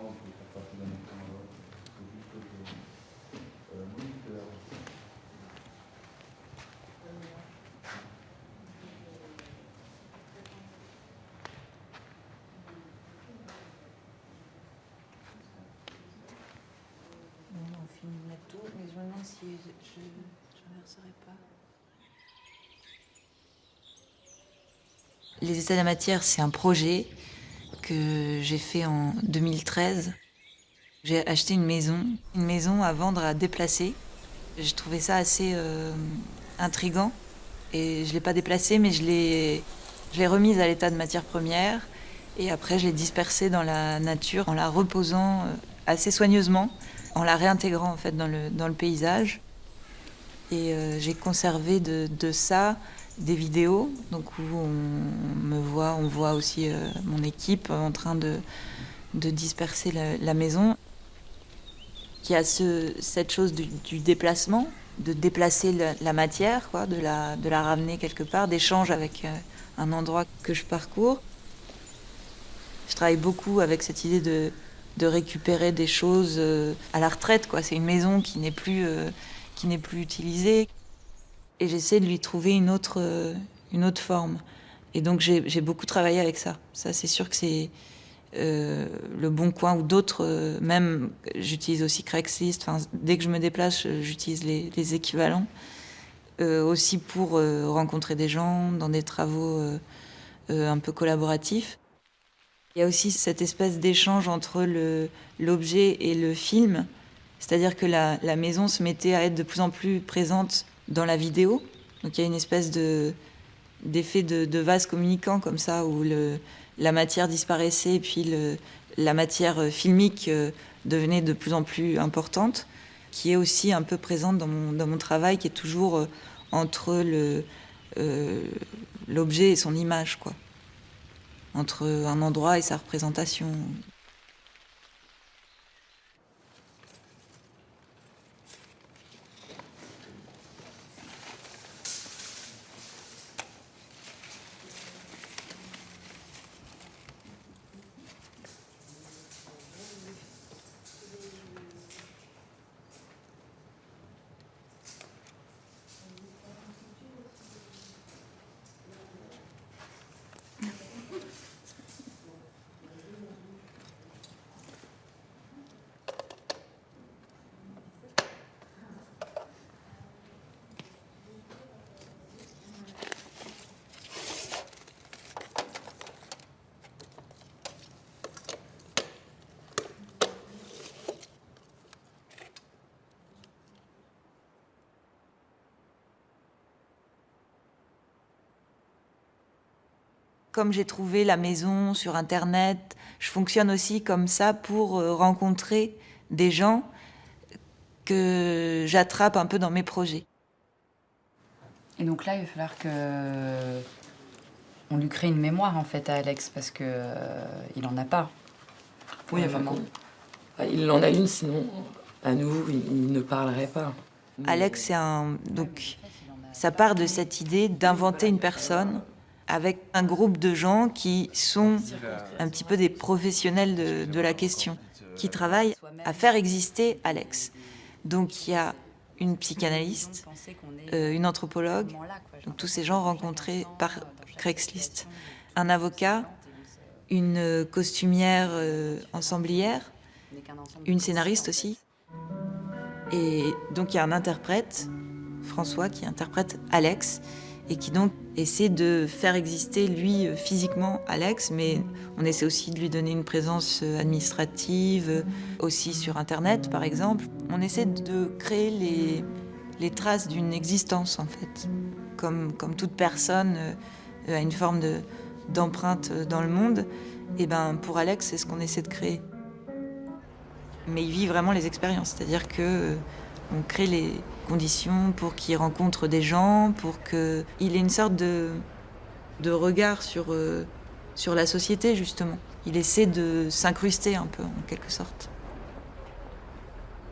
On finit de mettre tout, mais je me demande si je n'inverserai pas. Les États de la matière, c'est un projet que j'ai fait en 2013. J'ai acheté une maison à vendre, à déplacer. J'ai trouvé ça assez intriguant et je ne l'ai pas déplacée, mais je l'ai remise à l'état de matière première et après je l'ai dispersée dans la nature en la reposant assez soigneusement, en la réintégrant en fait dans le paysage. Et j'ai conservé de ça des vidéos, donc où on voit aussi mon équipe en train de disperser la maison. Il y a cette chose du déplacement, de déplacer la matière, quoi, de la ramener quelque part, d'échange avec un endroit que je parcours. Je travaille beaucoup avec cette idée de récupérer des choses à la retraite, quoi. C'est une maison qui n'est plus utilisée. Et j'essaie de lui trouver une autre forme. Et donc j'ai beaucoup travaillé avec ça. Ça, c'est sûr que c'est Le Bon Coin ou d'autres. Même, j'utilise aussi Craigslist. Enfin, dès que je me déplace, j'utilise les équivalents. Aussi pour rencontrer des gens dans des travaux un peu collaboratifs. Il y a aussi cette espèce d'échange entre l'objet et le film. C'est-à-dire que la maison se mettait à être de plus en plus présente dans la vidéo. Donc il y a une espèce d'effet de vase communicant comme ça, où la matière disparaissait et puis la matière filmique devenait de plus en plus importante, qui est aussi un peu présente dans mon travail, qui est toujours entre l'objet et son image, quoi. Entre un endroit et sa représentation. Comme j'ai trouvé la maison sur Internet, je fonctionne aussi comme ça pour rencontrer des gens que j'attrape un peu dans mes projets. Et donc là, il va falloir on lui crée une mémoire en fait à Alex, parce que il en a pas. Oui, enfin, il en a une, sinon à nouveau il ne parlerait pas. Alex, donc ça part de cette idée d'inventer une personne avec un groupe de gens qui sont un petit peu des professionnels de la question, qui travaillent à faire exister Alex. Donc il y a une psychanalyste, une anthropologue, donc tous ces gens rencontrés par Craigslist, un avocat, une costumière ensemblière, une scénariste aussi. Et donc il y a un interprète, François, qui interprète Alex, et qui donc essaie de faire exister, lui, physiquement, Alex, mais on essaie aussi de lui donner une présence administrative, aussi sur Internet, par exemple. On essaie de créer les traces d'une existence, en fait. Comme toute personne a une forme d'empreinte dans le monde, et ben pour Alex, c'est ce qu'on essaie de créer. Mais il vit vraiment les expériences, c'est-à-dire que on crée les conditions pour qu'il rencontre des gens, pour qu'il ait une sorte de regard sur la société, justement. Il essaie de s'incruster un peu, en quelque sorte.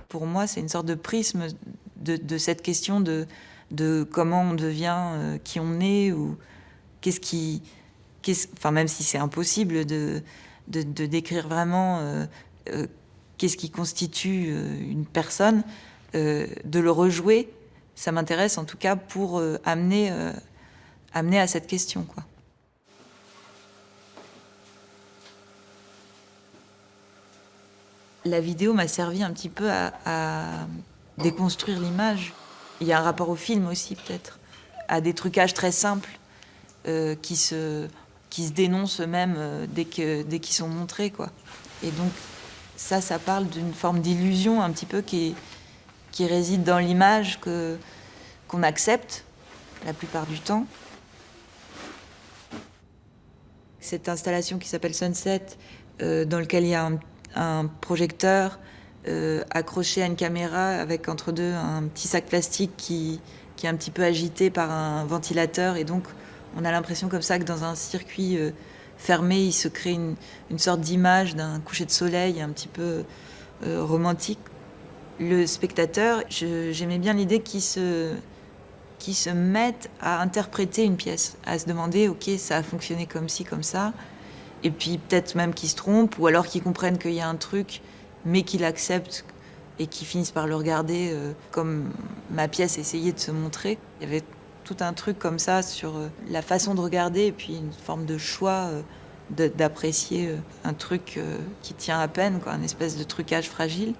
Pour moi, c'est une sorte de prisme de cette question de comment on devient, qui on est, ou enfin, même si c'est impossible de décrire vraiment qu'est-ce qui constitue une personne, de le rejouer, ça m'intéresse en tout cas pour amener à cette question, quoi. La vidéo m'a servi un petit peu à déconstruire l'image. Il y a un rapport au film aussi, peut-être, à des trucages très simples qui se dénoncent eux-mêmes dès qu'ils sont montrés, quoi. Et donc, ça parle d'une forme d'illusion un petit peu qui réside dans l'image qu'on accepte la plupart du temps. Cette installation qui s'appelle Sunset, dans laquelle il y a un projecteur accroché à une caméra avec entre deux un petit sac plastique qui est un petit peu agité par un ventilateur, et donc on a l'impression comme ça que dans un circuit fermé, il se crée une sorte d'image d'un coucher de soleil un petit peu romantique. Le spectateur, j'aimais bien l'idée qu'il se mette à interpréter une pièce, à se demander, ok, ça a fonctionné comme ci, comme ça, et puis peut-être même qu'il se trompe, ou alors qu'il comprenne qu'il y a un truc, mais qu'il accepte et qu'il finisse par le regarder comme ma pièce essayait de se montrer. Il y avait tout un truc comme ça sur la façon de regarder, et puis une forme de choix d'apprécier un truc qui tient à peine, quoi, une espèce de trucage fragile.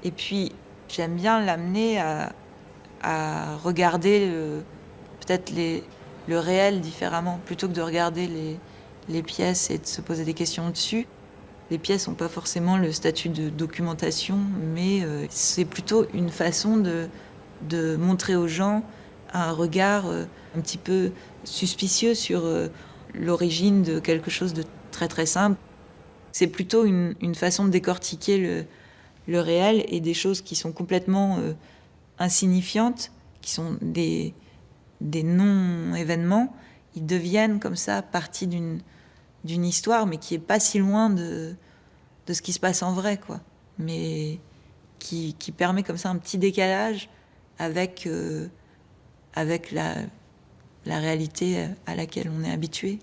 Et puis j'aime bien l'amener à regarder peut-être le réel différemment, plutôt que de regarder les pièces et de se poser des questions dessus. Les pièces n'ont pas forcément le statut de documentation, mais c'est plutôt une façon de montrer aux gens un regard un petit peu suspicieux sur l'origine de quelque chose de très très simple. C'est plutôt une façon de décortiquer le réel, et des choses qui sont complètement insignifiantes, qui sont des non-événements, ils deviennent comme ça partie d'une histoire, mais qui est pas si loin de ce qui se passe en vrai, quoi. Mais qui permet comme ça un petit décalage avec la réalité à laquelle on est habitué.